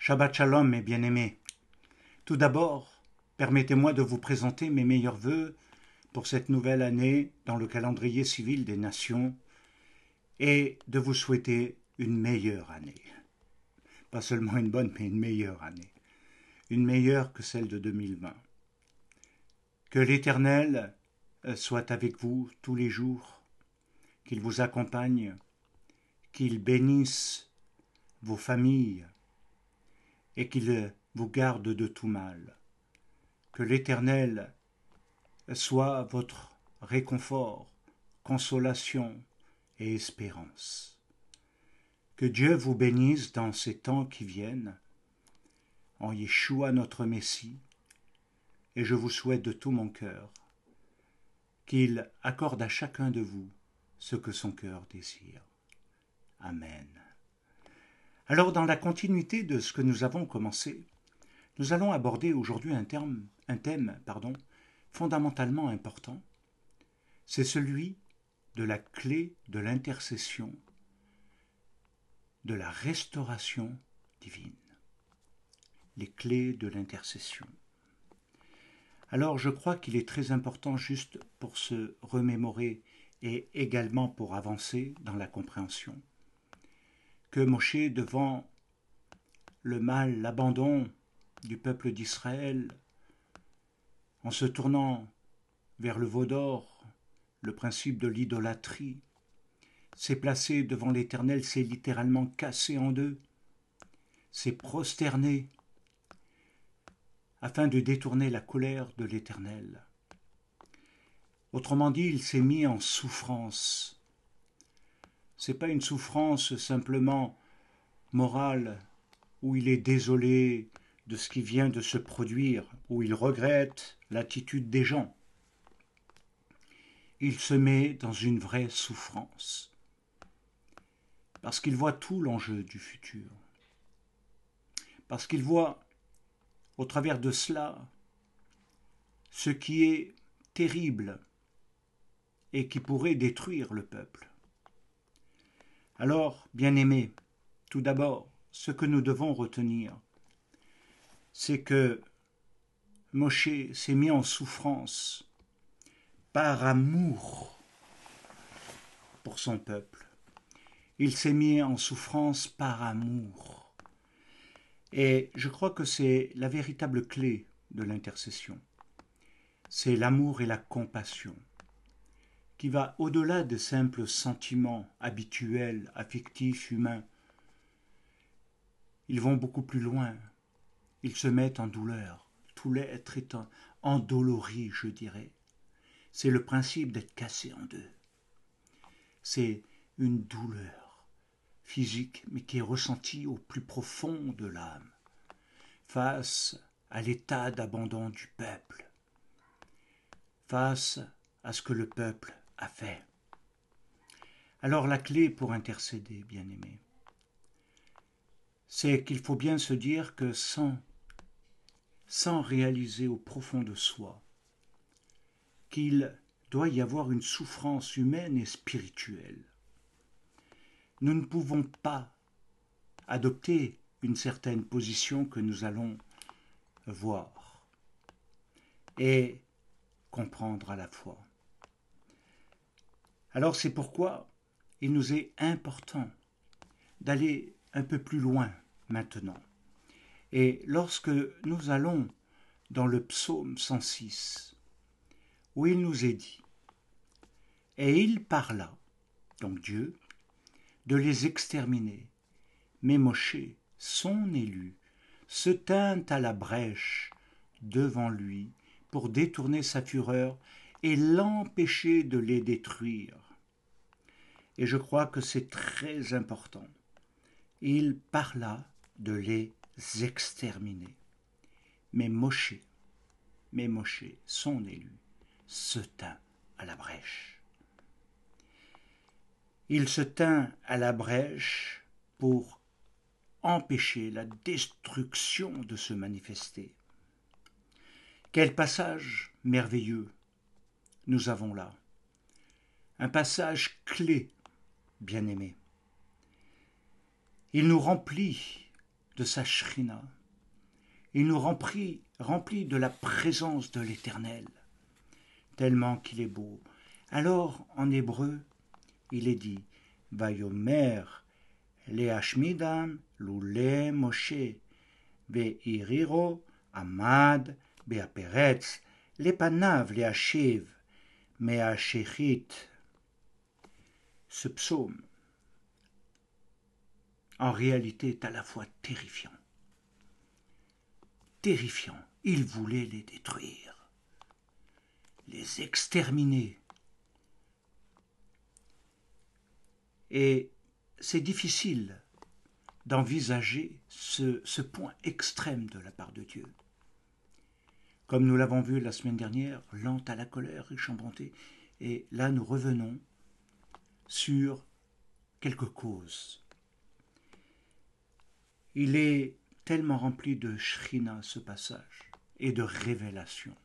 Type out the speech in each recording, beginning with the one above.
Shabbat Shalom, mes bien-aimés. Tout d'abord, permettez-moi de vous présenter mes meilleurs vœux pour cette nouvelle année dans le calendrier civil des nations et de vous souhaiter une meilleure année. Pas seulement une bonne, mais une meilleure année. Une meilleure que celle de 2020. Que l'Éternel soit avec vous tous les jours, qu'il vous accompagne, qu'il bénisse vos familles et qu'il vous garde de tout mal. Que l'Éternel soit votre réconfort, consolation et espérance. Que Dieu vous bénisse dans ces temps qui viennent, en Yeshua notre Messie, et je vous souhaite de tout mon cœur qu'il accorde à chacun de vous ce que son cœur désire. Amen. Alors, dans la continuité de ce que nous avons commencé, nous allons aborder aujourd'hui un thème fondamentalement important. C'est celui de la clé de l'intercession, de la restauration divine. Les clés de l'intercession. Alors, je crois qu'il est très important, juste pour se remémorer et également pour avancer dans la compréhension, que Moshe, devant le mal, l'abandon du peuple d'Israël, en se tournant vers le veau d'or, le principe de l'idolâtrie, s'est placé devant l'Éternel, s'est littéralement cassé en deux, s'est prosterné afin de détourner la colère de l'Éternel. Autrement dit, il s'est mis en souffrance. Ce n'est pas une souffrance simplement morale, où il est désolé de ce qui vient de se produire, où il regrette l'attitude des gens. Il se met dans une vraie souffrance, parce qu'il voit tout l'enjeu du futur, parce qu'il voit, au travers de cela, ce qui est terrible et qui pourrait détruire le peuple. Alors, bien-aimés, tout d'abord, ce que nous devons retenir, c'est que Moshe s'est mis en souffrance par amour pour son peuple. Il s'est mis en souffrance par amour. Et je crois que c'est la véritable clé de l'intercession. C'est l'amour et la compassion, qui va au-delà des simples sentiments habituels, affectifs, humains. Ils vont beaucoup plus loin. Ils se mettent en douleur. Tout l'être est endolori, je dirais. C'est le principe d'être cassé en deux. C'est une douleur physique, mais qui est ressentie au plus profond de l'âme, face à l'état d'abandon du peuple, face à ce que le peuple a fait. Alors la clé pour intercéder, bien-aimés, c'est qu'il faut bien se dire que sans réaliser au profond de soi qu'il doit y avoir une souffrance humaine et spirituelle, nous ne pouvons pas adopter une certaine position que nous allons voir et comprendre à la fois. Alors c'est pourquoi il nous est important d'aller un peu plus loin maintenant. Et lorsque nous allons dans le psaume 106, où il nous est dit « Et il parla, donc Dieu, de les exterminer. Mais Moshe, son élu, se tint à la brèche devant lui pour détourner sa fureur et l'empêcher de les détruire. » Et je crois que c'est très important. Il parla de les exterminer. Mais Moshe, son élu, se tint à la brèche. Il se tint à la brèche pour empêcher la destruction de se manifester. Quel passage merveilleux nous avons là. Un passage clé, bien-aimé. Il nous remplit de sa Shrina. Il nous remplit de la présence de l'Éternel, tellement qu'il est beau. Alors, en hébreu, il est dit « Vayomer le'ashmidam lule Moshe ve'iriro amad be'aperetz lepanav le'ashiv me'ashechit » Ce psaume, en réalité, est à la fois terrifiant. Terrifiant. Il voulait les détruire, les exterminer. Et c'est difficile d'envisager ce point extrême de la part de Dieu. Comme nous l'avons vu la semaine dernière, lent à la colère, riche en bonté. Et là, nous revenons sur quelques causes. Il est tellement rempli de Shrina, ce passage, et de révélation,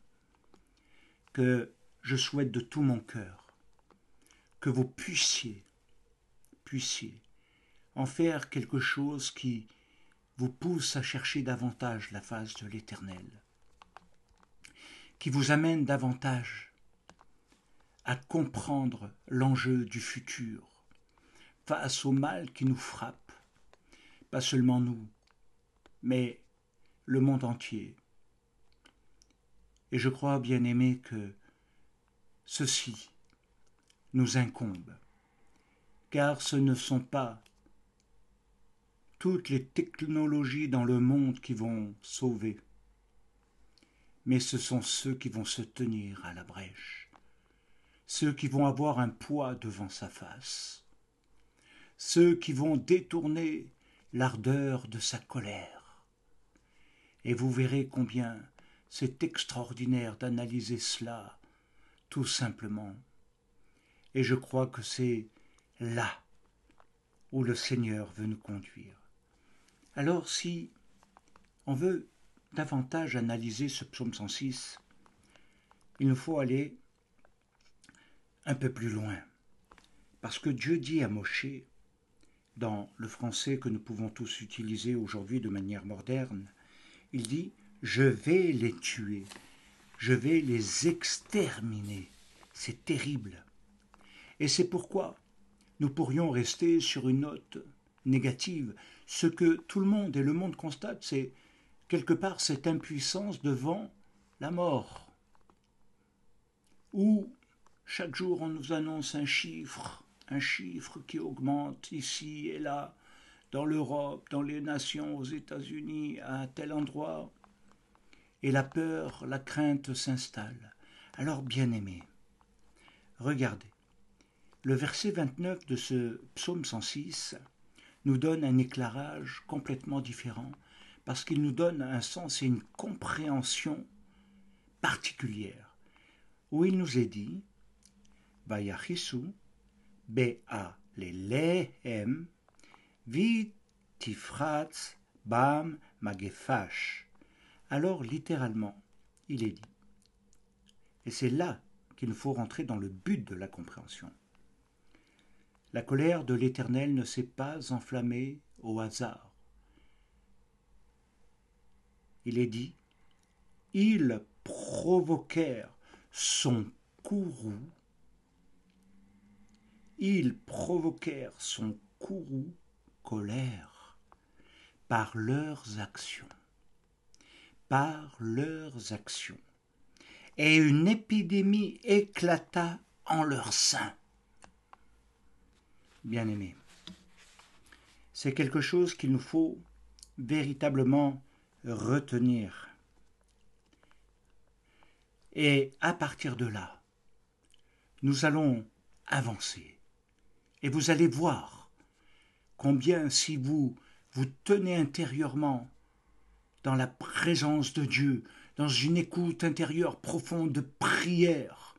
que je souhaite de tout mon cœur que vous puissiez en faire quelque chose qui vous pousse à chercher davantage la face de l'Éternel, qui vous amène davantage à comprendre l'enjeu du futur face au mal qui nous frappe, pas seulement nous, mais le monde entier. Et je crois, bien-aimés, que ceci nous incombe, car ce ne sont pas toutes les technologies dans le monde qui vont sauver, mais ce sont ceux qui vont se tenir à la brèche, ceux qui vont avoir un poids devant sa face, ceux qui vont détourner l'ardeur de sa colère. Et vous verrez combien c'est extraordinaire d'analyser cela, tout simplement. Et je crois que c'est là où le Seigneur veut nous conduire. Alors si on veut davantage analyser ce psaume 106, il nous faut aller un peu plus loin. Parce que Dieu dit à Moshe, dans le français que nous pouvons tous utiliser aujourd'hui de manière moderne, il dit « Je vais les tuer, je vais les exterminer ». C'est terrible. Et c'est pourquoi nous pourrions rester sur une note négative. Ce que tout le monde et le monde constatent, c'est quelque part cette impuissance devant la mort. Où chaque jour on nous annonce un chiffre qui augmente ici et là, dans l'Europe, dans les nations, aux États-Unis, à tel endroit. Et la peur, la crainte s'installe. Alors, bien-aimés, regardez. Le verset 29 de ce psaume 106 nous donne un éclairage complètement différent parce qu'il nous donne un sens et une compréhension particulière où il nous est dit « Vayachisu be'a lelehem vitifratz bam magefash » Alors, littéralement, il est dit. Et c'est là qu'il nous faut rentrer dans le but de la compréhension. La colère de l'Éternel ne s'est pas enflammée au hasard. Il est dit, ils provoquèrent son courroux, colère, par leurs actions. Et une épidémie éclata en leur sein. Bien-aimés, c'est quelque chose qu'il nous faut véritablement retenir. Et à partir de là, nous allons avancer. Et vous allez voir combien si vous vous tenez intérieurement dans la présence de Dieu, dans une écoute intérieure profonde de prière,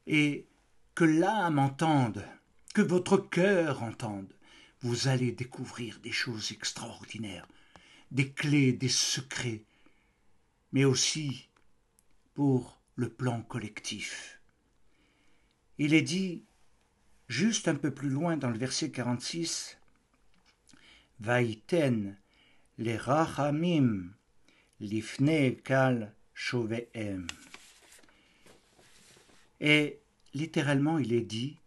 et que l'âme entende, que votre cœur entende, vous allez découvrir des choses extraordinaires, des clés, des secrets, mais aussi pour le plan collectif. Il est dit, juste un peu plus loin dans le verset 46, « Vaïten les rachamim, lifnei kal shovehem. Et littéralement, il est dit,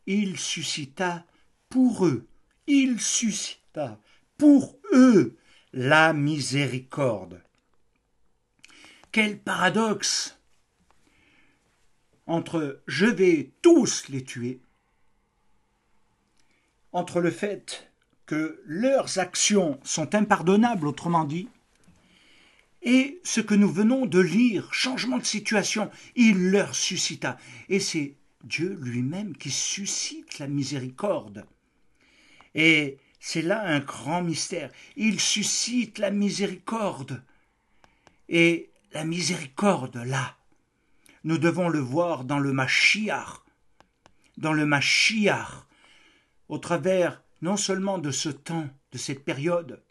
il suscita pour eux, il suscita pour eux la miséricorde. Quel paradoxe entre je vais tous les tuer, entre le fait que leurs actions sont impardonnables, autrement dit, et ce que nous venons de lire, changement de situation, il leur suscita. Et c'est Dieu lui-même qui suscite la miséricorde. Et c'est là un grand mystère. Il suscite la miséricorde. Et la miséricorde, là, nous devons le voir dans le Mashiach. Dans le Mashiach, au travers non seulement de ce temps, de cette période,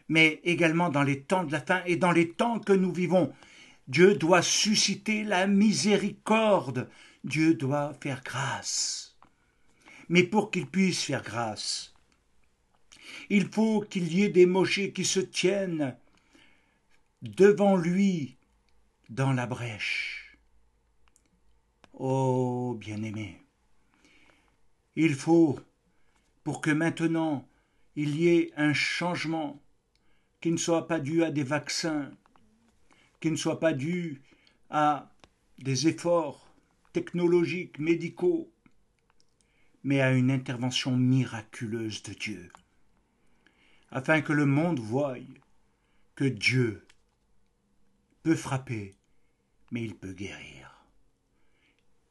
mais également dans les temps de la fin et dans les temps que nous vivons. Dieu doit susciter la miséricorde. Dieu doit faire grâce. Mais pour qu'il puisse faire grâce, il faut qu'il y ait des Moshe qui se tiennent devant lui dans la brèche. Oh, bien-aimé, il faut, pour que maintenant il y ait un changement qui ne soit pas dû à des vaccins, qui ne soit pas dû à des efforts technologiques, médicaux, mais à une intervention miraculeuse de Dieu, afin que le monde voie que Dieu peut frapper, mais il peut guérir.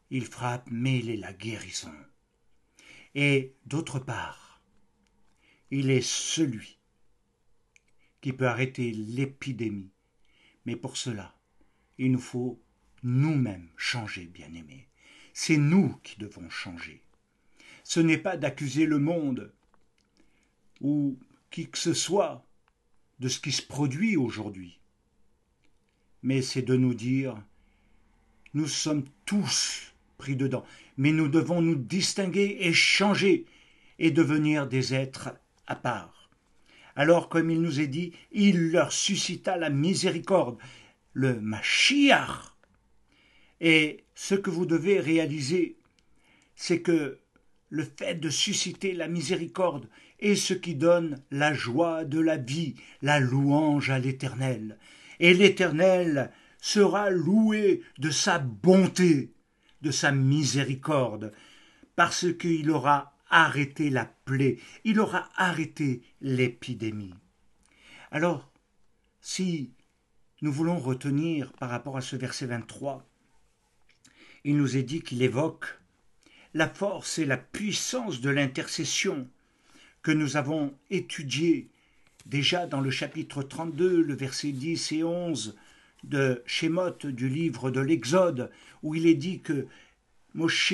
Il frappe, mais il est la guérison. Et d'autre part, il est celui qui peut arrêter l'épidémie. Mais pour cela, il nous faut nous-mêmes changer, bien-aimés. C'est nous qui devons changer. Ce n'est pas d'accuser le monde ou qui que ce soit de ce qui se produit aujourd'hui, mais c'est de nous dire, nous sommes tous pris dedans, mais nous devons nous distinguer et changer et devenir des êtres à part. Alors, comme il nous est dit, il leur suscita la miséricorde, le Mashiach. Et ce que vous devez réaliser, c'est que le fait de susciter la miséricorde est ce qui donne la joie de la vie, la louange à l'Éternel. Et l'Éternel sera loué de sa bonté, de sa miséricorde, parce qu'il aura arrêté la plaie, il aura arrêté l'épidémie. Alors, si nous voulons retenir par rapport à ce verset 23, il nous est dit qu'il évoque la force et la puissance de l'intercession que nous avons étudié déjà dans le chapitre 32, le verset 10 et 11 de Shemot, du livre de l'Exode, où il est dit que Moshe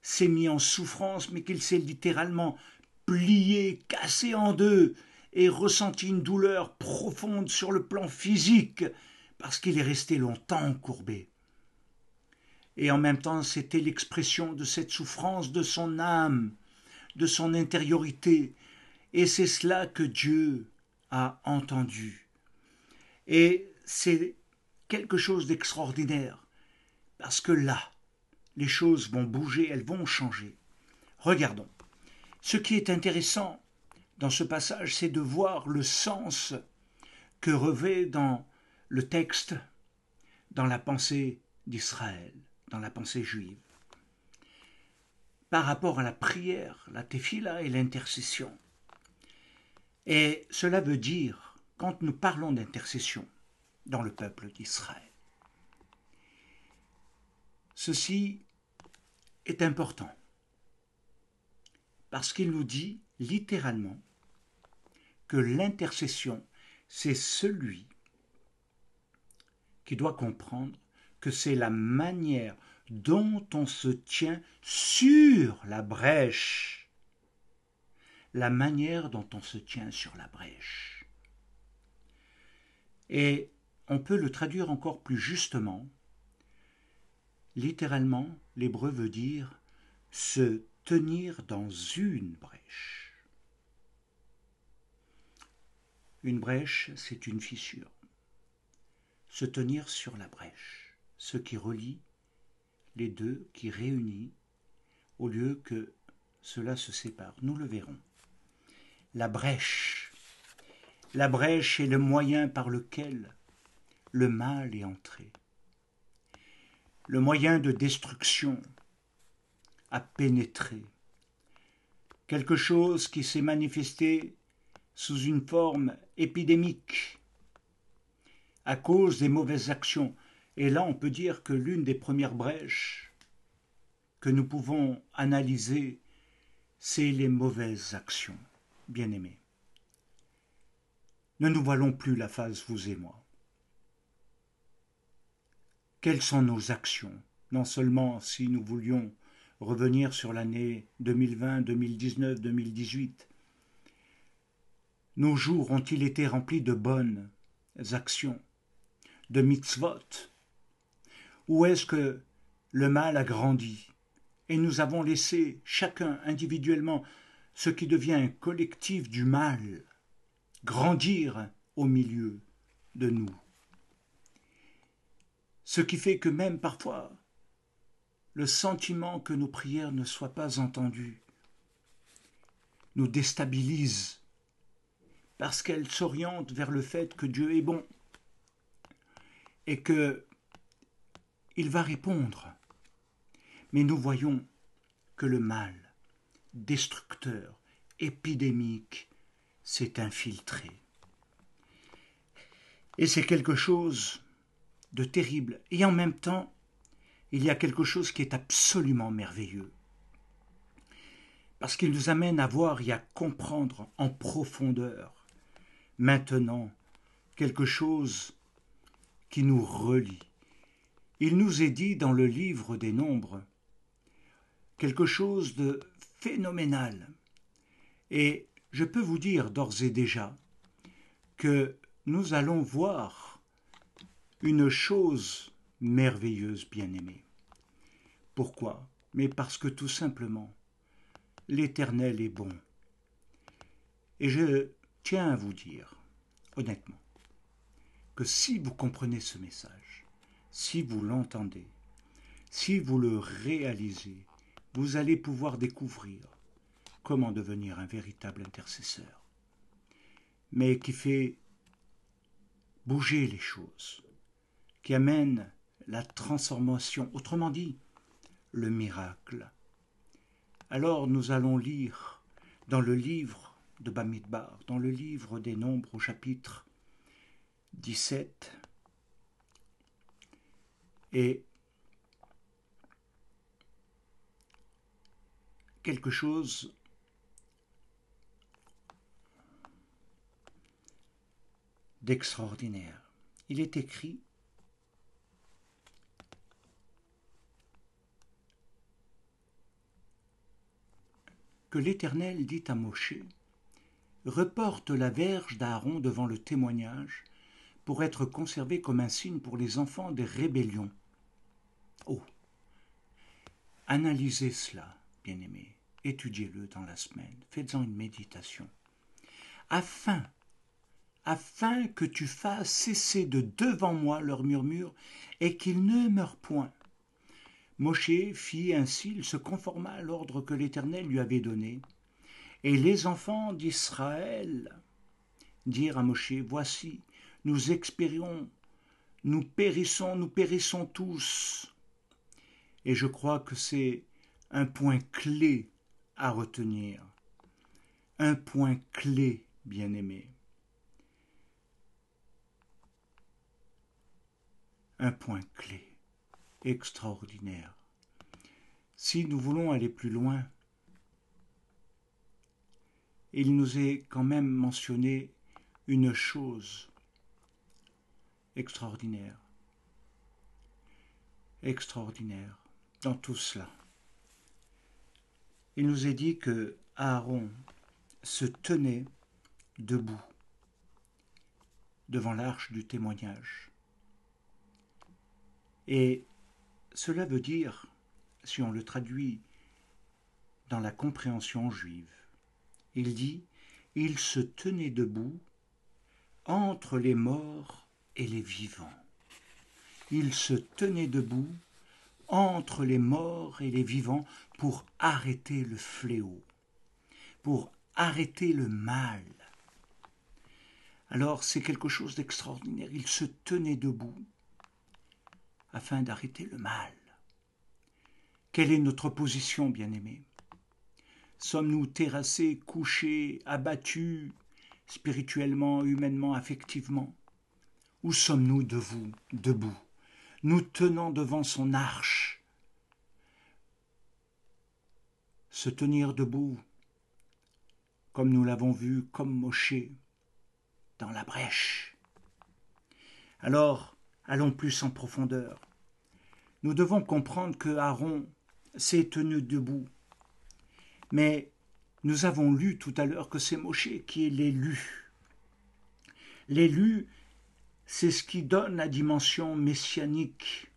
s'est mis en souffrance, mais qu'il s'est littéralement plié, cassé en deux, et ressenti une douleur profonde sur le plan physique, parce qu'il est resté longtemps courbé. Et en même temps, c'était l'expression de cette souffrance de son âme, de son intériorité. Et c'est cela que Dieu a entendu. Et c'est quelque chose d'extraordinaire, parce que là, les choses vont bouger, elles vont changer. Regardons. Ce qui est intéressant dans ce passage, c'est de voir le sens que revêt dans le texte, dans la pensée d'Israël, dans la pensée juive, par rapport à la prière, la tefila et l'intercession. Et cela veut dire, quand nous parlons d'intercession dans le peuple d'Israël, ceci est important, parce qu'il nous dit littéralement que l'intercession, c'est celui qui doit comprendre que c'est la manière dont on se tient sur la brèche. La manière dont on se tient sur la brèche. Et on peut le traduire encore plus justement. Littéralement, l'hébreu veut dire se tenir dans une brèche. Une brèche, c'est une fissure. Se tenir sur la brèche, ce qui relie les deux, qui réunit, au lieu que cela se sépare. Nous le verrons. La brèche. La brèche est le moyen par lequel le mal est entré. Le moyen de destruction a pénétré. Quelque chose qui s'est manifesté sous une forme épidémique à cause des mauvaises actions. Et là, on peut dire que l'une des premières brèches que nous pouvons analyser, c'est les mauvaises actions, bien-aimés. Ne nous voilons plus la face, vous et moi. Quelles sont nos actions? Non seulement si nous voulions revenir sur l'année 2020, 2019, 2018, nos jours ont-ils été remplis de bonnes actions, de mitzvot? Ou est-ce que le mal a grandi et nous avons laissé chacun individuellement ce qui devient un collectif du mal grandir au milieu de nous? Ce qui fait que même parfois, le sentiment que nos prières ne soient pas entendues nous déstabilise parce qu'elles s'orientent vers le fait que Dieu est bon et qu'il va répondre. Mais nous voyons que le mal, destructeur, épidémique, s'est infiltré. Et c'est quelque chose de terrible. Et en même temps, il y a quelque chose qui est absolument merveilleux. Parce qu'il nous amène à voir et à comprendre en profondeur, maintenant, quelque chose qui nous relie. Il nous est dit dans le livre des Nombres quelque chose de phénoménal. Et je peux vous dire d'ores et déjà que nous allons voir une chose merveilleuse, bien-aimée. Pourquoi? Mais parce que tout simplement, l'Éternel est bon. Et je tiens à vous dire, honnêtement, que si vous comprenez ce message, si vous l'entendez, si vous le réalisez, vous allez pouvoir découvrir comment devenir un véritable intercesseur, mais qui fait bouger les choses, qui amène la transformation, autrement dit, le miracle. Alors nous allons lire dans le livre de Bamidbar, dans le livre des Nombres au chapitre 17, et quelque chose d'extraordinaire. Il est écrit que l'Éternel dit à Moshe: reporte la verge d'Aaron devant le témoignage pour être conservée comme un signe pour les enfants des rébellions. Oh, analysez cela, bien-aimés, étudiez-le dans la semaine, faites-en une méditation, afin que tu fasses cesser de devant moi leurs murmures et qu'ils ne meurent point. Moshe fit ainsi, il se conforma à l'ordre que l'Éternel lui avait donné. Et les enfants d'Israël dirent à Moshe: voici, nous expirons, nous périssons tous. Et je crois que c'est un point clé à retenir. Un point clé, bien-aimé. Un point clé extraordinaire. Si nous voulons aller plus loin, il nous est quand même mentionné une chose extraordinaire. Extraordinaire dans tout cela. Il nous est dit que Aaron se tenait debout devant l'arche du témoignage. Et cela veut dire, si on le traduit dans la compréhension juive, il dit: il se tenait debout entre les morts et les vivants. Il se tenait debout entre les morts et les vivants pour arrêter le fléau, pour arrêter le mal. Alors c'est quelque chose d'extraordinaire. Il se tenait debout afin d'arrêter le mal. Quelle est notre position, bien-aimés? Sommes-nous terrassés, couchés, abattus, spirituellement, humainement, affectivement? Ou sommes-nous debout, nous tenant devant son arche? Se tenir debout, comme nous l'avons vu, comme Moshe, dans la brèche. Alors, allons plus en profondeur. Nous devons comprendre que Aaron s'est tenu debout. Mais nous avons lu tout à l'heure que c'est Moshe qui est l'élu. L'élu, c'est ce qui donne la dimension messianique.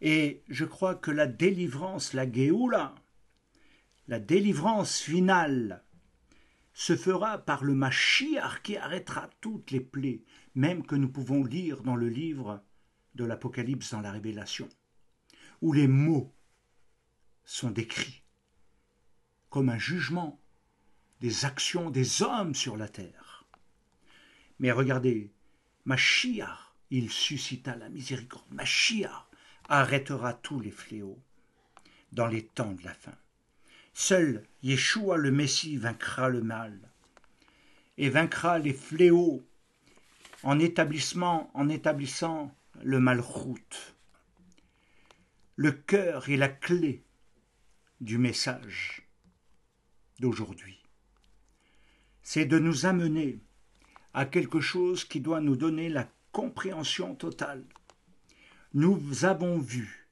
Et je crois que la délivrance, la Géoula, la délivrance finale, se fera par le Mashiach qui arrêtera toutes les plaies, même que nous pouvons lire dans le livre de l'Apocalypse, dans la Révélation, où les mots sont décrits comme un jugement des actions des hommes sur la terre. Mais regardez, Mashiach, il suscita la miséricorde. Mashiach arrêtera tous les fléaux dans les temps de la fin. Seul Yeshua le Messie vaincra le mal et vaincra les fléaux en établissant le malchoute. Le cœur est la clé du message d'aujourd'hui. C'est de nous amener à quelque chose qui doit nous donner la compréhension totale. Nous avons vu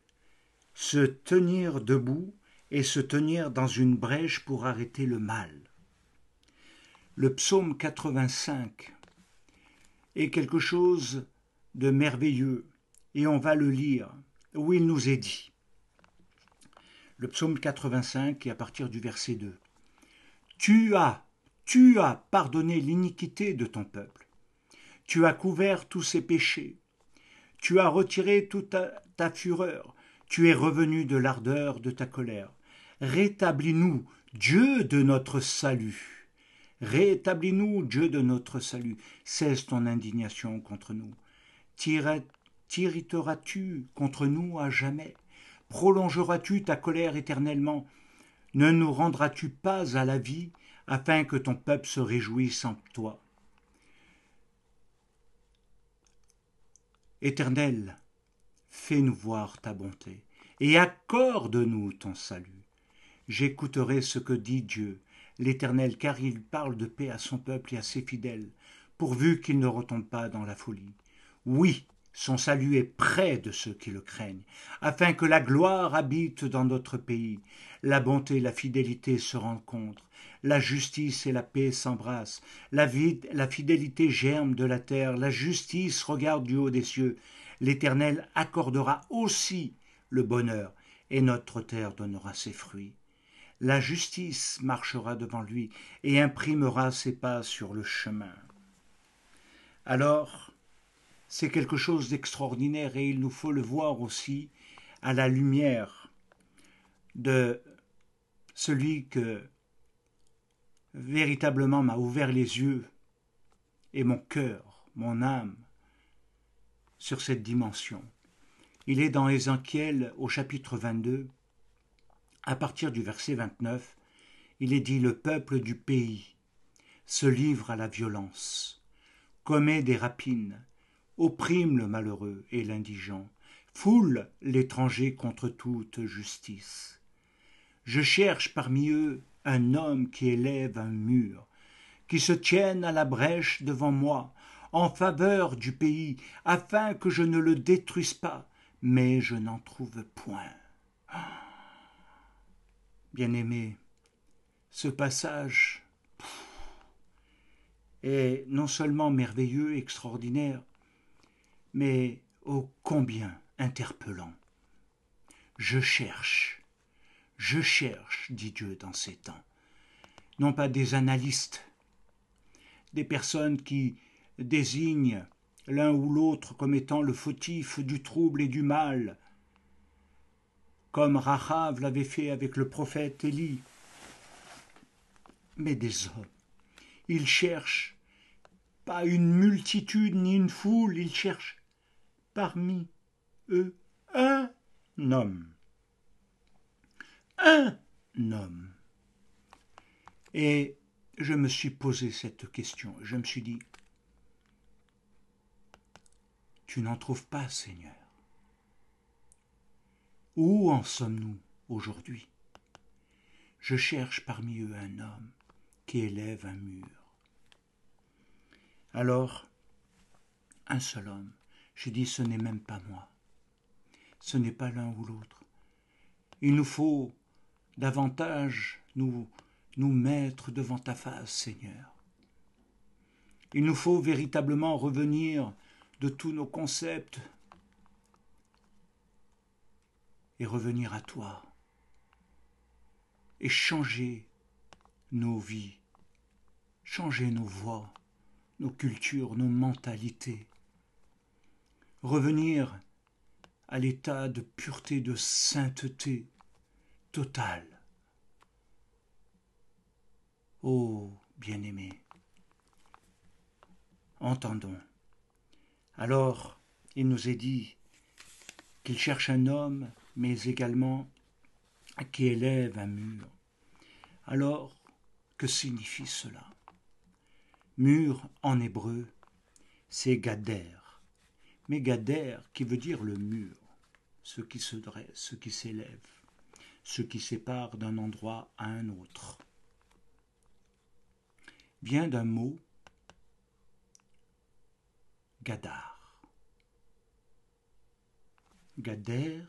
se tenir debout et se tenir dans une brèche pour arrêter le mal. Le psaume 85 est quelque chose de merveilleux et on va le lire où il nous est dit. Le psaume 85 et à partir du verset 2. Tu as pardonné l'iniquité de ton peuple. Tu as couvert tous ses péchés. Tu as retiré toute ta fureur. Tu es revenu de l'ardeur de ta colère. Rétablis-nous, Dieu de notre salut. Rétablis-nous, Dieu de notre salut. Cesse ton indignation contre nous. T'irriteras-tu contre nous à jamais? Prolongeras-tu ta colère éternellement? Ne nous rendras-tu pas à la vie, afin que ton peuple se réjouisse en toi? Éternel, fais-nous voir ta bonté, et accorde-nous ton salut. J'écouterai ce que dit Dieu, l'Éternel, car il parle de paix à son peuple et à ses fidèles, pourvu qu'il ne retombe pas dans la folie. Oui, son salut est près de ceux qui le craignent, afin que la gloire habite dans notre pays. La bonté et la fidélité se rencontrent, la justice et la paix s'embrassent, la fidélité germe de la terre, la justice regarde du haut des cieux. L'Éternel accordera aussi le bonheur, et notre terre donnera ses fruits. La justice marchera devant lui et imprimera ses pas sur le chemin. Alors, c'est quelque chose d'extraordinaire et il nous faut le voir aussi à la lumière de celui que véritablement m'a ouvert les yeux et mon cœur, mon âme, sur cette dimension. Il est dans Ézéchiel au chapitre 22, à partir du verset 29, il est dit « Le peuple du pays se livre à la violence, commet des rapines, opprime le malheureux et l'indigent, foule l'étranger contre toute justice. Je cherche parmi eux un homme qui élève un mur, qui se tienne à la brèche devant moi, en faveur du pays, afin que je ne le détruise pas, mais je n'en trouve point. » Bien-aimés, ce passage est non seulement merveilleux, extraordinaire, mais ô combien interpellant. Je cherche, dit Dieu dans ces temps, non pas des analystes, des personnes qui désignent l'un ou l'autre comme étant le fautif du trouble et du mal, comme Rahav l'avait fait avec le prophète Élie. Mais des hommes, ils cherchent pas une multitude ni une foule, ils cherchent parmi eux un homme. Un homme. Et je me suis posé cette question. Je me suis dit, tu n'en trouves pas, Seigneur. Où en sommes-nous aujourd'hui? Je cherche parmi eux un homme qui élève un mur. Alors, un seul homme. J'ai dit, ce n'est même pas moi. Ce n'est pas l'un ou l'autre. Il nous faut davantage nous mettre devant ta face, Seigneur. Il nous faut véritablement revenir de tous nos concepts et revenir à toi et changer nos vies, changer nos voies, nos cultures, nos mentalités, revenir à l'état de pureté, de sainteté totale. Ô bien-aimé, entendons. Alors, il nous est dit qu'il cherche un homme, mais également qui élève un mur. Alors, que signifie cela? Mur, en hébreu, c'est gader. Mais gader, qui veut dire le mur, ce qui se dresse, ce qui s'élève, ce qui sépare d'un endroit à un autre, vient d'un mot gadar. Gader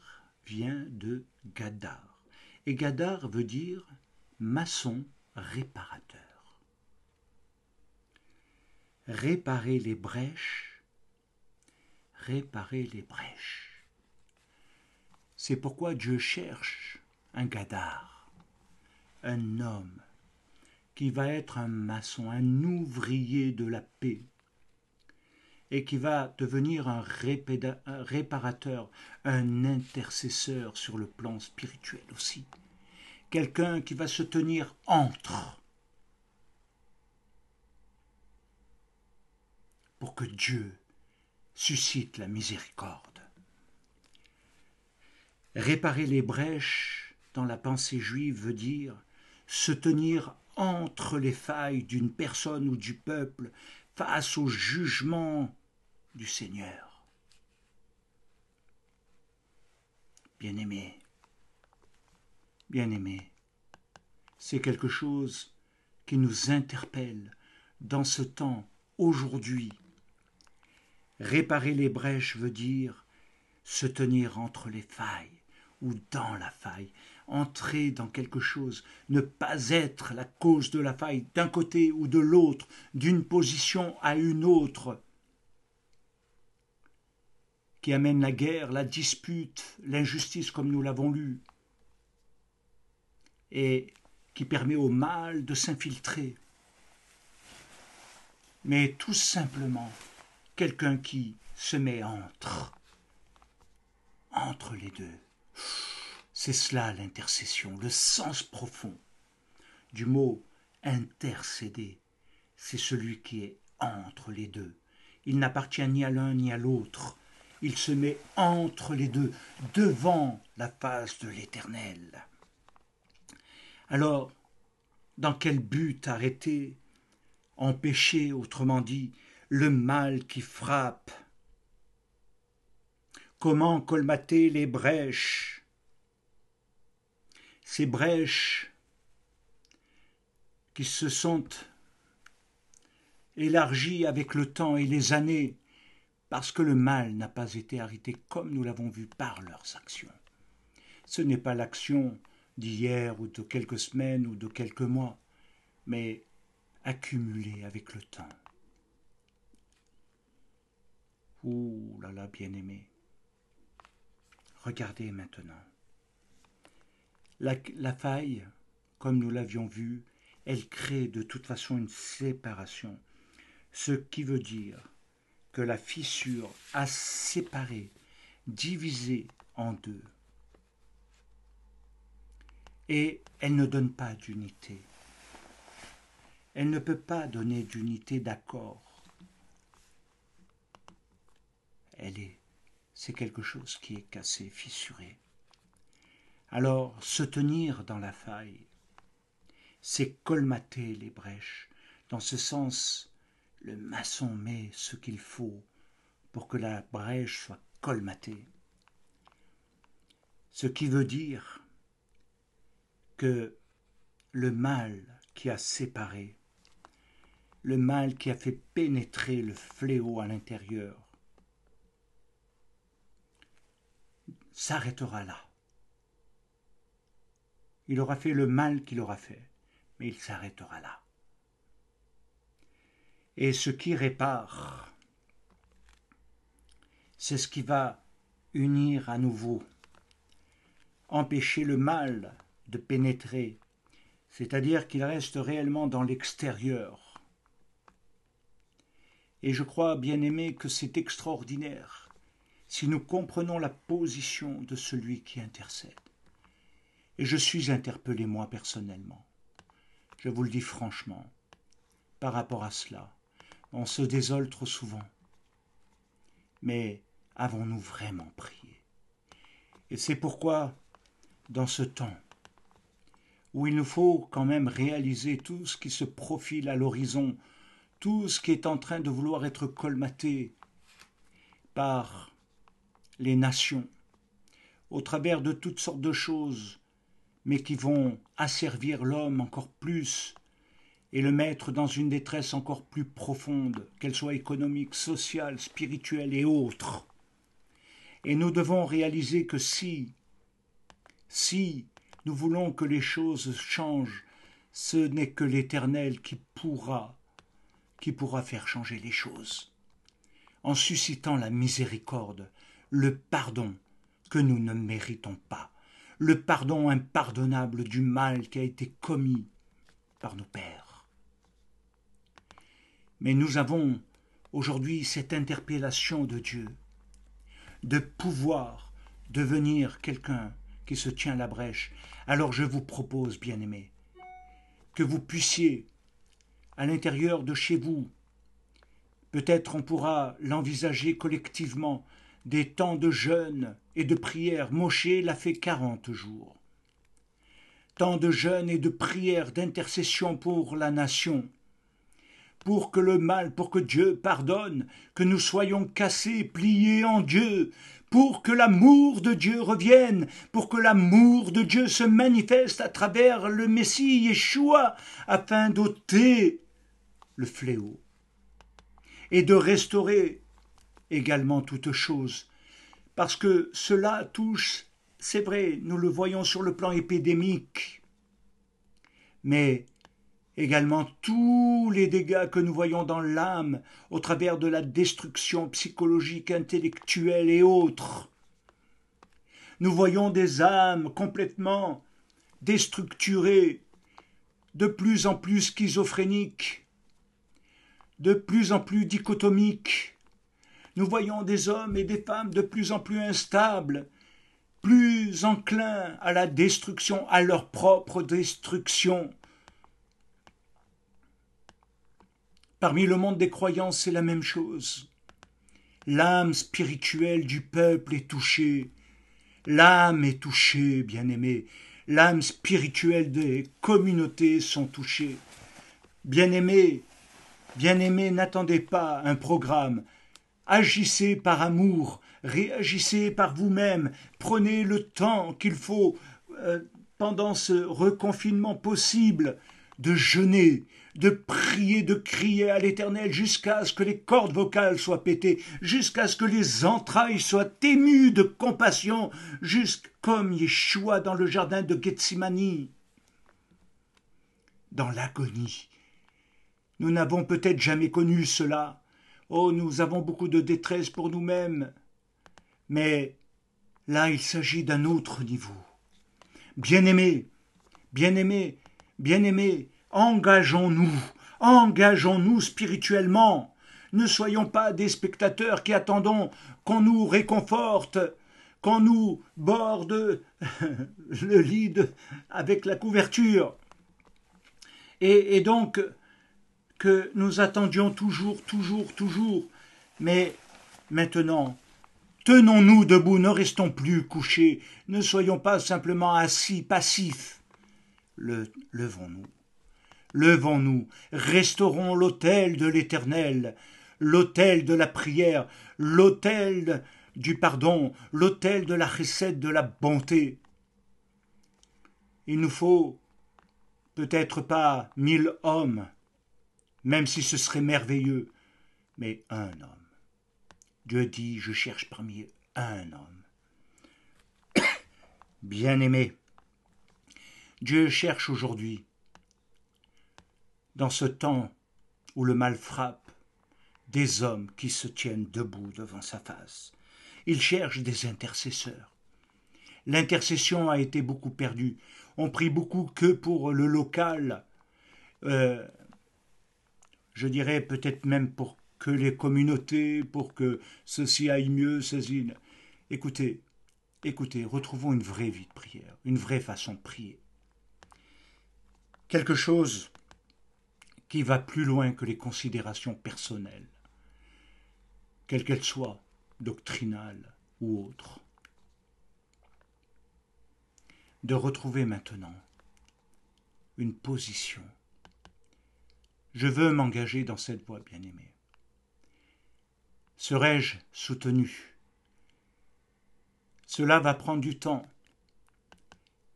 vient de gadar. Et gadar veut dire maçon réparateur. Réparer les brèches, réparer les brèches. C'est pourquoi Dieu cherche un gadar, un homme qui va être un maçon, un ouvrier de la paix, et qui va devenir un réparateur, un intercesseur sur le plan spirituel aussi. Quelqu'un qui va se tenir entre, pour que Dieu suscite la miséricorde. Réparer les brèches dans la pensée juive veut dire se tenir entre les failles d'une personne ou du peuple face au jugement du Seigneur. Bien-aimé, bien-aimé, c'est quelque chose qui nous interpelle dans ce temps, aujourd'hui. Réparer les brèches veut dire se tenir entre les failles ou dans la faille, entrer dans quelque chose, ne pas être la cause de la faille d'un côté ou de l'autre, d'une position à une autre, qui amène la guerre, la dispute, l'injustice comme nous l'avons lu, et qui permet au mal de s'infiltrer. Mais tout simplement, quelqu'un qui se met entre les deux. C'est cela l'intercession, le sens profond du mot intercéder. C'est celui qui est entre les deux. Il n'appartient ni à l'un ni à l'autre. Il se met entre les deux, devant la face de l'Éternel. Alors, dans quel but arrêter, empêcher, autrement dit, le mal qui frappe? Comment colmater les brèches? Ces brèches qui se sont élargies avec le temps et les années, parce que le mal n'a pas été arrêté comme nous l'avons vu par leurs actions. Ce n'est pas l'action d'hier ou de quelques semaines ou de quelques mois, mais accumulée avec le temps. Ouh là là, bien-aimé. Regardez maintenant. La faille, comme nous l'avions vu, elle crée de toute façon une séparation. Ce qui veut dire que la fissure a séparé, divisé en deux. Et elle ne donne pas d'unité. Elle ne peut pas donner d'unité d'accord. C'est quelque chose qui est cassé, fissuré. Alors, se tenir dans la faille, c'est colmater les brèches. Dans ce sens, le maçon met ce qu'il faut pour que la brèche soit colmatée. Ce qui veut dire que le mal qui a séparé, le mal qui a fait pénétrer le fléau à l'intérieur, s'arrêtera là. Il aura fait le mal qu'il aura fait, mais il s'arrêtera là. Et ce qui répare, c'est ce qui va unir à nouveau, empêcher le mal de pénétrer, c'est-à-dire qu'il reste réellement dans l'extérieur. Et je crois, bien-aimés, que c'est extraordinaire si nous comprenons la position de celui qui intercède. Et je suis interpellé moi personnellement, je vous le dis franchement, par rapport à cela. On se désole trop souvent. Mais avons-nous vraiment prié? Et c'est pourquoi, dans ce temps, où il nous faut quand même réaliser tout ce qui se profile à l'horizon, tout ce qui est en train de vouloir être colmaté par les nations, au travers de toutes sortes de choses, mais qui vont asservir l'homme encore plus et le mettre dans une détresse encore plus profonde, qu'elle soit économique, sociale, spirituelle et autre. Et nous devons réaliser que si nous voulons que les choses changent, ce n'est que l'Éternel qui pourra faire changer les choses, en suscitant la miséricorde, le pardon que nous ne méritons pas, le pardon impardonnable du mal qui a été commis par nos pères. Mais nous avons aujourd'hui cette interpellation de Dieu, de pouvoir devenir quelqu'un qui se tient la brèche. Alors je vous propose, bien-aimés, que vous puissiez, à l'intérieur de chez vous, peut-être on pourra l'envisager collectivement, des temps de jeûne et de prière. Moshé l'a fait 40 jours. Temps de jeûne et de prière, d'intercession pour la nation, pour que le mal, pour que Dieu pardonne, que nous soyons cassés, pliés en Dieu, pour que l'amour de Dieu revienne, pour que l'amour de Dieu se manifeste à travers le Messie Yeshua, afin d'ôter le fléau et de restaurer également toutes choses. Parce que cela touche, c'est vrai, nous le voyons sur le plan épidémique, mais également tous les dégâts que nous voyons dans l'âme au travers de la destruction psychologique, intellectuelle et autres. Nous voyons des âmes complètement déstructurées, de plus en plus schizophréniques, de plus en plus dichotomiques. Nous voyons des hommes et des femmes de plus en plus instables, plus enclins à la destruction, à leur propre destruction. Parmi le monde des croyants, c'est la même chose. L'âme spirituelle du peuple est touchée. L'âme est touchée, bien-aimés. L'âme spirituelle des communautés sont touchées. Bien-aimés, n'attendez pas un programme. Agissez par amour, réagissez par vous-même. Prenez le temps qu'il faut pendant ce reconfinement possible de jeûner, de prier, de crier à l'Éternel jusqu'à ce que les cordes vocales soient pétées, jusqu'à ce que les entrailles soient émues de compassion, juste comme Yeshua dans le jardin de Gethsémani, dans l'agonie. Nous n'avons peut-être jamais connu cela. Oh, nous avons beaucoup de détresse pour nous-mêmes. Mais là, il s'agit d'un autre niveau. Bien-aimés, bien-aimés, bien-aimés, engageons-nous Engageons-nous spirituellement. Ne soyons pas des spectateurs qui attendons qu'on nous réconforte, qu'on nous borde le lit avec la couverture. Et donc, que nous attendions toujours. Mais maintenant, tenons-nous debout, ne restons plus couchés, ne soyons pas simplement assis, passifs. Levons-nous, restaurons l'autel de l'Éternel, l'autel de la prière, l'autel du pardon, l'autel de la chesed, de la bonté. Il nous faut peut-être pas 1000 hommes, même si ce serait merveilleux, mais un homme. Dieu dit, je cherche parmi eux un homme. Bien-aimé, Dieu cherche aujourd'hui, dans ce temps où le mal frappe, des hommes qui se tiennent debout devant sa face. Il cherche des intercesseurs. L'intercession a été beaucoup perdue. On prie beaucoup que pour le local. Je dirais peut-être même pour que les communautés, pour que ceci aille mieux, ceci. Écoutez, retrouvons une vraie vie de prière, une vraie façon de prier. Quelque chose qui va plus loin que les considérations personnelles, quelles qu'elles soient, doctrinales ou autres. De retrouver maintenant une position. Je veux m'engager dans cette voie, bien-aimé. Serai-je soutenu? Cela va prendre du temps.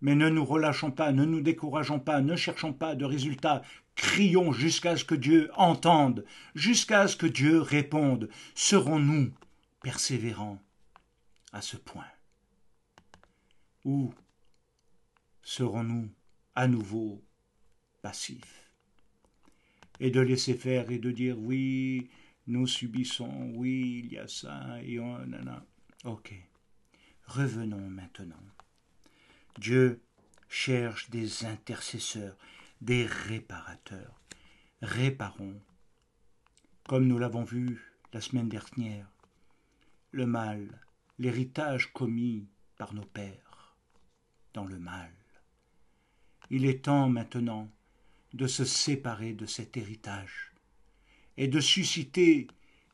Mais ne nous relâchons pas, ne nous décourageons pas, ne cherchons pas de résultats. Crions jusqu'à ce que Dieu entende, jusqu'à ce que Dieu réponde. Serons-nous persévérants à ce point? Ou serons-nous à nouveau passifs? Et de laisser faire et de dire oui, nous subissons, oui, il y a ça, et on... Ok, revenons maintenant. Dieu cherche des intercesseurs, des réparateurs. Réparons, comme nous l'avons vu la semaine dernière, le mal, l'héritage commis par nos pères dans le mal. Il est temps maintenant de se séparer de cet héritage et de susciter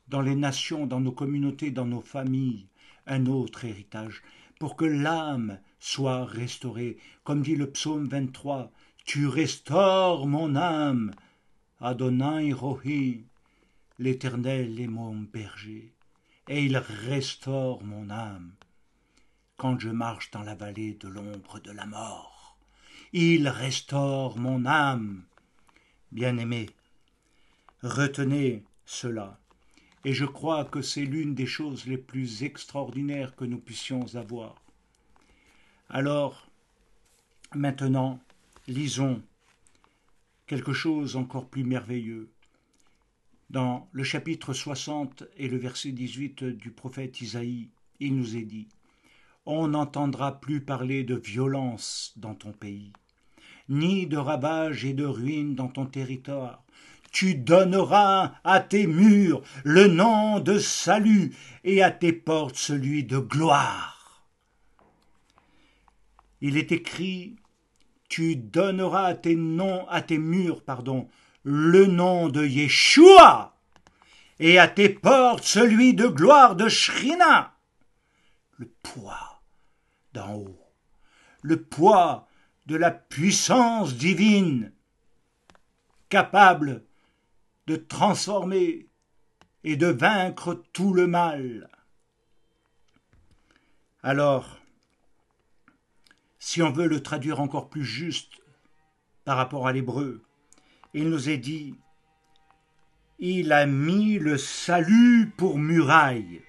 dans les nations, dans nos communautés, dans nos familles, un autre héritage, pour que l'âme soit restaurée. Comme dit le psaume 23, « Tu restaures mon âme, Adonai Rohi, l'Éternel est mon berger, et il restaure mon âme. Quand je marche dans la vallée de l'ombre de la mort, il restaure mon âme. » Bien-aimés, retenez cela. Et je crois que c'est l'une des choses les plus extraordinaires que nous puissions avoir. Alors, maintenant, lisons quelque chose encore plus merveilleux. Dans le chapitre 60 et le verset 18 du prophète Isaïe, il nous est dit « On n'entendra plus parler de violence dans ton pays, ni de ravages et de ruines dans ton territoire. Tu donneras à tes murs le nom de salut et à tes portes celui de gloire. » Il est écrit, tu donneras à tes murs, le nom de Yeshua et à tes portes celui de gloire de Shrina. Le poids d'en haut, le poids de la puissance divine, capable de transformer et de vaincre tout le mal. Alors, si on veut le traduire encore plus juste par rapport à l'hébreu, il nous est dit « Il a mis le salut pour muraille ».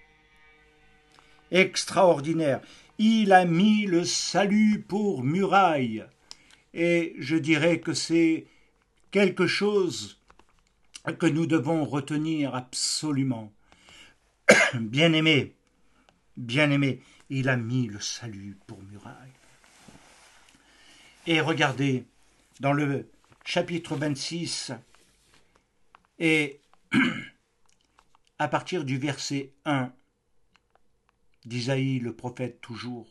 Extraordinaire. Il a mis le salut pour muraille. Et je dirais que c'est quelque chose que nous devons retenir absolument. Bien-aimé, il a mis le salut pour muraille. Et regardez, dans le chapitre 26 Et à partir du verset 1 d'Isaïe le prophète toujours,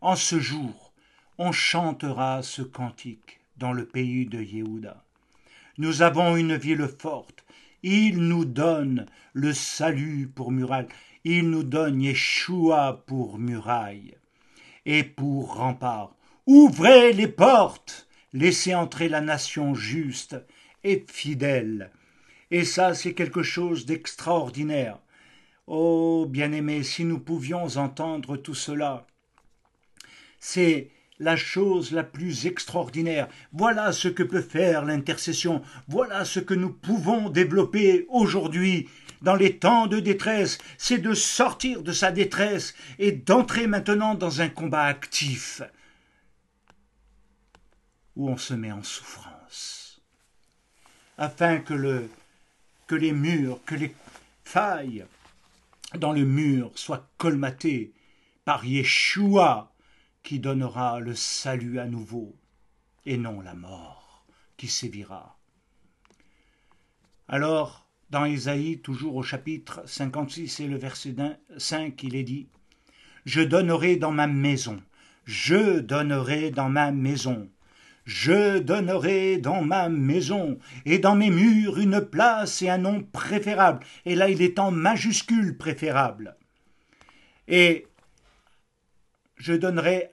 en ce jour, on chantera ce cantique dans le pays de Yehuda. Nous avons une ville forte. Il nous donne le salut pour muraille. Il nous donne Yeshua pour muraille et pour rempart. Ouvrez les portes, laissez entrer la nation juste et fidèle. Et ça, c'est quelque chose d'extraordinaire. Oh, bien-aimés, si nous pouvions entendre tout cela, c'est la chose la plus extraordinaire. Voilà ce que peut faire l'intercession. Voilà ce que nous pouvons développer aujourd'hui dans les temps de détresse. C'est de sortir de sa détresse et d'entrer maintenant dans un combat actif où on se met en souffrance. Afin que les murs, que les failles dans le mur soient colmatées par Yeshua, qui donnera le salut à nouveau, et non la mort qui sévira. Alors, dans Ésaïe, toujours au chapitre 56 et le verset 5, il est dit « Je donnerai dans ma maison, je donnerai dans ma maison, je donnerai dans ma maison, et dans mes murs une place et un nom préférable. » Et là, il est en majuscule préférable. Et je donnerai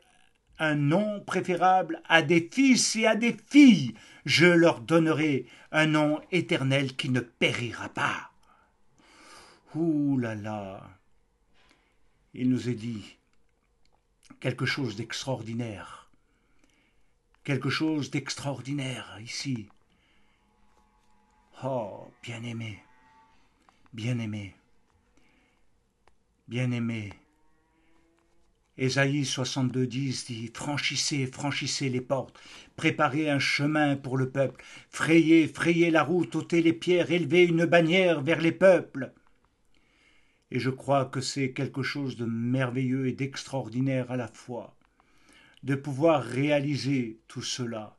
un nom préférable à des fils et à des filles. Je leur donnerai un nom éternel qui ne périra pas. Ouh là là. Il nous est dit quelque chose d'extraordinaire. Quelque chose d'extraordinaire ici. Oh, bien-aimé, bien-aimé, bien-aimé. Ésaïe 62,10 dit « Franchissez, franchissez les portes, préparez un chemin pour le peuple, frayez, frayez la route, ôtez les pierres, élevez une bannière vers les peuples. » Et je crois que c'est quelque chose de merveilleux et d'extraordinaire à la fois, de pouvoir réaliser tout cela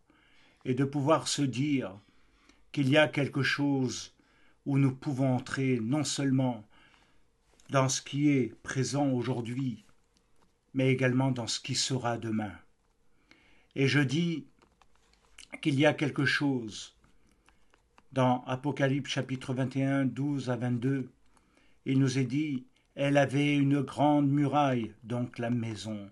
et de pouvoir se dire qu'il y a quelque chose où nous pouvons entrer non seulement dans ce qui est présent aujourd'hui, mais également dans ce qui sera demain. Et je dis qu'il y a quelque chose dans Apocalypse chapitre 21, 12 à 22. Il nous est dit, elle avait une grande muraille, donc la maison.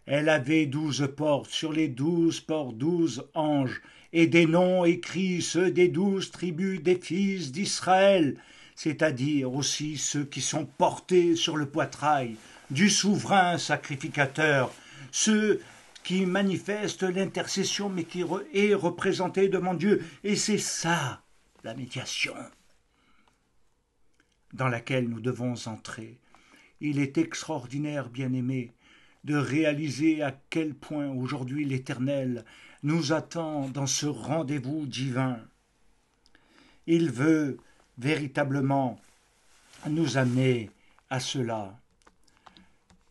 Elle avait 12 portes, sur les 12 portes 12 anges, et des noms écrits, ceux des 12 tribus des fils d'Israël, c'est-à-dire aussi ceux qui sont portés sur le poitrail du souverain sacrificateur, ceux qui manifestent l'intercession mais qui est représenté devant Dieu. Et c'est ça, la médiation, dans laquelle nous devons entrer. Il est extraordinaire, bien-aimés, de réaliser à quel point aujourd'hui l'Éternel nous attend dans ce rendez-vous divin. Il veut véritablement nous amener à cela.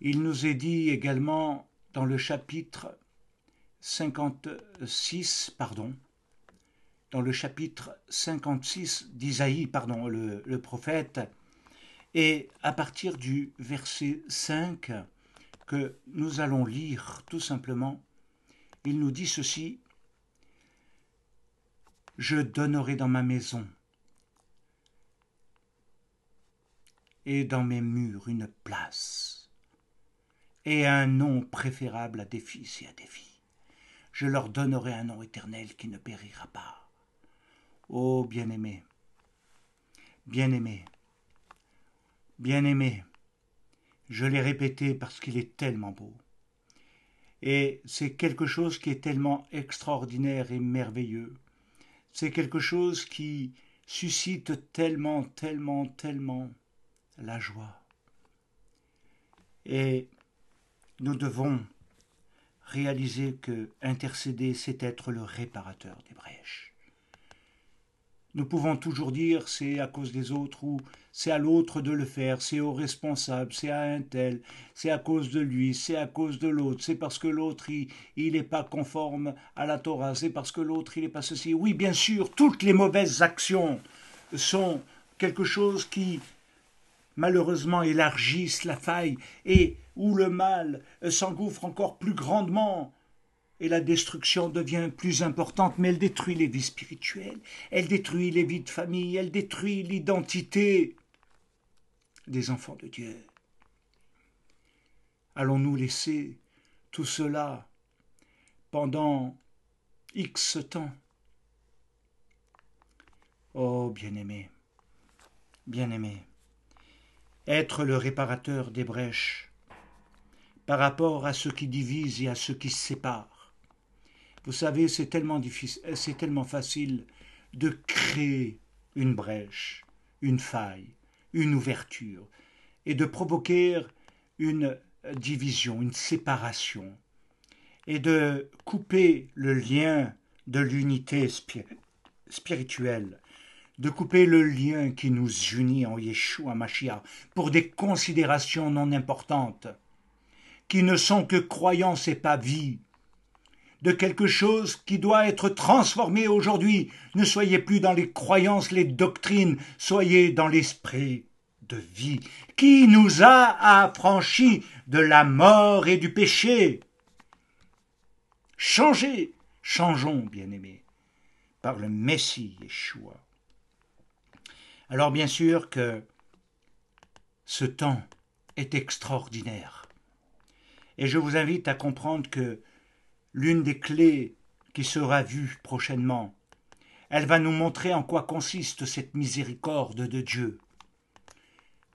Il nous est dit également dans le chapitre 56, dans le chapitre 56 d'Isaïe, le prophète, et à partir du verset 5 que nous allons lire tout simplement, il nous dit ceci, « Je donnerai dans ma maison et dans mes murs une place, et un nom préférable à des fils et à des filles. Je leur donnerai un nom éternel qui ne périra pas. » Ô bien-aimé, bien-aimé, bien-aimé, je l'ai répété parce qu'il est tellement beau. Et c'est quelque chose qui est tellement extraordinaire et merveilleux. C'est quelque chose qui suscite tellement, tellement, tellement la joie. Et nous devons réaliser que intercéder, c'est être le réparateur des brèches. Nous pouvons toujours dire c'est à cause des autres ou c'est à l'autre de le faire, c'est au responsable, c'est à un tel, c'est à cause de lui, c'est à cause de l'autre, c'est parce que l'autre il n'est pas conforme à la Torah, c'est parce que l'autre il n'est pas ceci. Oui, bien sûr, toutes les mauvaises actions sont quelque chose qui malheureusement élargissent la faille et où le mal s'engouffre encore plus grandement et la destruction devient plus importante, mais elle détruit les vies spirituelles, elle détruit les vies de famille, elle détruit l'identité des enfants de Dieu. Allons-nous laisser tout cela pendant X temps? Oh, bien-aimé, bien-aimé, être le réparateur des brèches par rapport à ce qui divise et à ce qui sépare. Vous savez, c'est tellement difficile, c'est tellement facile de créer une brèche, une faille, une ouverture, et de provoquer une division, une séparation, et de couper le lien de l'unité spirituelle, de couper le lien qui nous unit en Yeshua Mashiach pour des considérations non importantes, qui ne sont que croyances et pas vie, de quelque chose qui doit être transformé aujourd'hui. Ne soyez plus dans les croyances, les doctrines, soyez dans l'esprit de vie qui nous a affranchis de la mort et du péché. Changez, changeons, bien-aimés, par le Messie Yeshua. Alors bien sûr que ce temps est extraordinaire. Et je vous invite à comprendre que l'une des clés qui sera vue prochainement, elle va nous montrer en quoi consiste cette miséricorde de Dieu.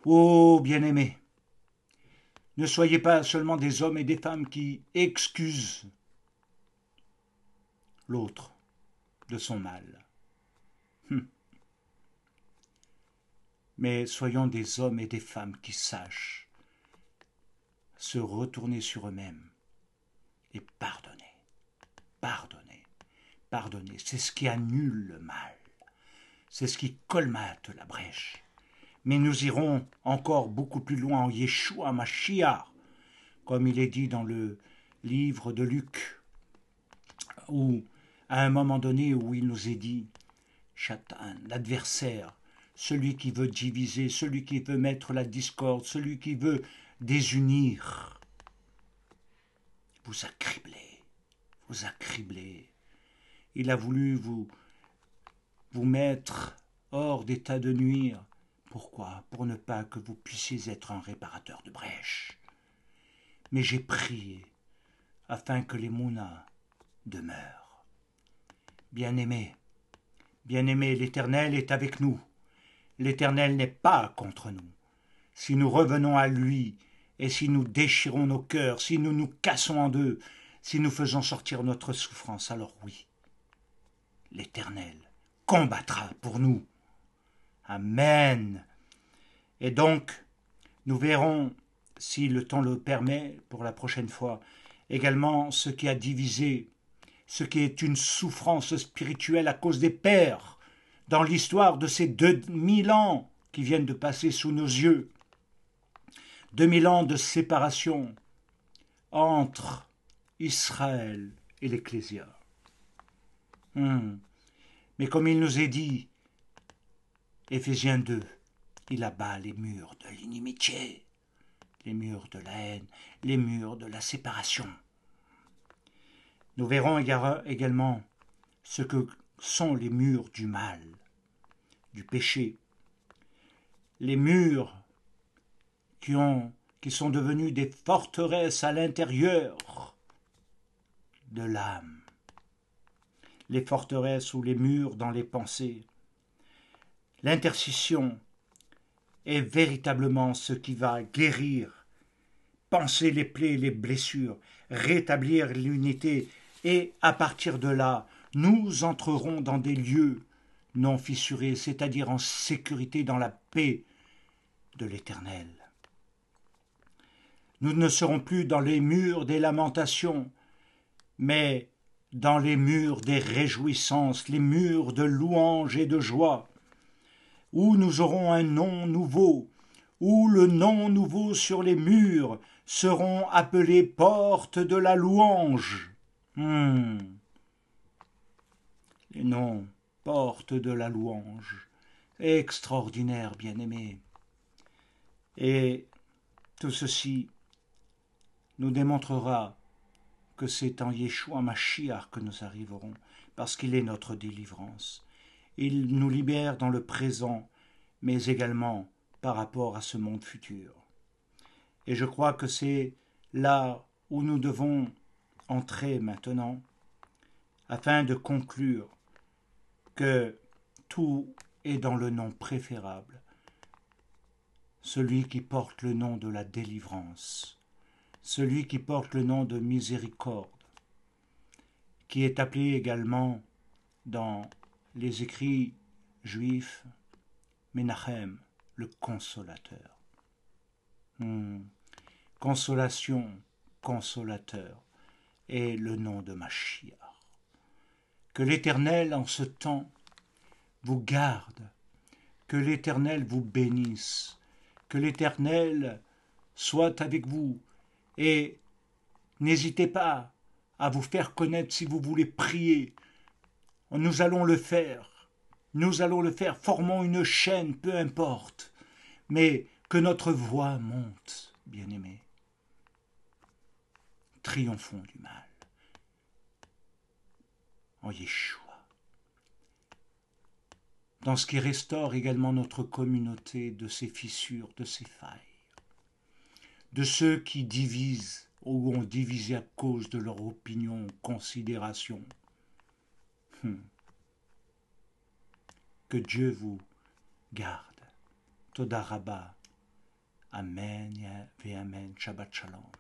Oh, bien-aimés, ne soyez pas seulement des hommes et des femmes qui excusent l'autre de son mal. Mais soyons des hommes et des femmes qui sachent se retourner sur eux-mêmes et pardonner. Pardonner, pardonner, c'est ce qui annule le mal, c'est ce qui colmate la brèche. Mais nous irons encore beaucoup plus loin en Yeshua Mashiach, comme il est dit dans le livre de Luc, où à un moment donné où il nous est dit, Satan, l'adversaire, celui qui veut diviser, celui qui veut mettre la discorde, celui qui veut désunir, vous accriblez. Vous accriblez. Il a voulu vous mettre hors d'état de nuire. Pourquoi? Pour ne pas que vous puissiez être un réparateur de brèches. Mais j'ai prié afin que les mounas demeurent. Bien-aimés, bien-aimés, l'Éternel est avec nous. L'Éternel n'est pas contre nous. Si nous revenons à lui et si nous déchirons nos cœurs, si nous nous cassons en deux, si nous faisons sortir notre souffrance, alors oui, l'Éternel combattra pour nous. Amen. Et donc, nous verrons, si le temps le permet, pour la prochaine fois, également ce qui a divisé, ce qui est une souffrance spirituelle à cause des pères, dans l'histoire de ces 2000 ans qui viennent de passer sous nos yeux. 2000 ans de séparation entre Israël et l'Ecclésia. Mais comme il nous est dit, Éphésiens 2, il abat les murs de l'inimitié, les murs de la haine, les murs de la séparation. Nous verrons également ce que sont les murs du mal, du péché, les murs qui sont devenus des forteresses à l'intérieur de l'âme, les forteresses ou les murs dans les pensées. L'intercession est véritablement ce qui va guérir, panser les plaies et les blessures, rétablir l'unité, et à partir de là, nous entrerons dans des lieux non fissurés, c'est-à-dire en sécurité dans la paix de l'Éternel. Nous ne serons plus dans les murs des lamentations, mais dans les murs des réjouissances, les murs de louange et de joie, où nous aurons un nom nouveau, où le nom nouveau sur les murs seront appelés portes de la louange. Les noms, portes de la louange, extraordinaire, bien-aimés. Et tout ceci nous démontrera que c'est en Yeshua Mashiach que nous arriverons, parce qu'il est notre délivrance. Il nous libère dans le présent, mais également par rapport à ce monde futur. Et je crois que c'est là où nous devons entrer maintenant, afin de conclure que tout est dans le nom préférable, celui qui porte le nom de la délivrance, celui qui porte le nom de miséricorde, qui est appelé également dans les écrits juifs Menachem, le consolateur. Consolation, consolateur, est le nom de Mashiach. Que l'Éternel en ce temps vous garde, que l'Éternel vous bénisse, que l'Éternel soit avec vous, et n'hésitez pas à vous faire connaître si vous voulez prier. Nous allons le faire, formons une chaîne, peu importe, mais que notre voix monte, bien-aimés. Triomphons du mal, en Yeshua. Dans ce qui restaure également notre communauté de ses fissures, de ses failles, de ceux qui divisent ou ont divisé à cause de leur opinion, considération. Que Dieu vous garde. Toda Rabba. Amen et Amen. Shabbat Shalom.